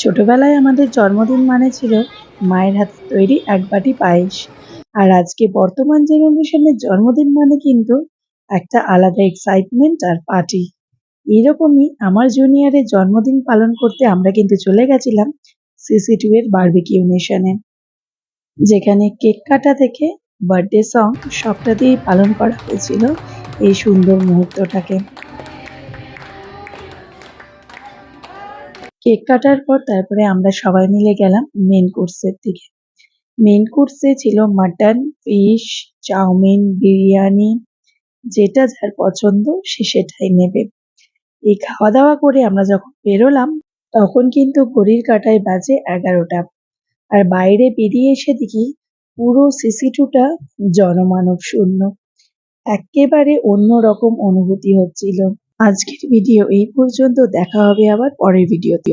ছোটবেলায় আমাদের জন্মদিন মানে ছিল মায়ের হাতের তৈরি এক বাটি পায়েস। আর আজকে বর্তমান জেনারেশনের জন্মদিন মানে কিন্তু একটা আলাদা এক্সাইটমেন্ট আর পার্টি। এইরকমই আমার জুনিয়রের জন্মদিন পালন করতে আমরা কিন্তু চলে গেছিলাম সিসি2 এর বারবিকিউ নেশনে, যেখানে কেক কাটা থেকে বার্থডে সং সবটা দিয়েই পালন করা হয়েছিল এই সুন্দর মুহূর্তটাকে। কেক কাটার পর তারপরে আমরা সবাই মিলে গেলাম মেন কোর্সের দিকে। মেন কোর্সে ছিল মাটন, ফিশ, চাউমিন, বিরিয়ানি, যেটা যার পছন্দ সে সেটাই নেবে। এই খাওয়া দাওয়া করে আমরা যখন বেরোলাম তখন কিন্তু ঘড়ির কাঁটায় বাজে 11টা। আর বাইরে বেরিয়ে এসে দেখি পুরো সিসি2টা জনমানব শূন্য। এক্কেবারে অন্যরকম অনুভূতি হচ্ছিল। আজকের ভিডিও এই পর্যন্ত, দেখা হবে আবার পরের ভিডিওতে।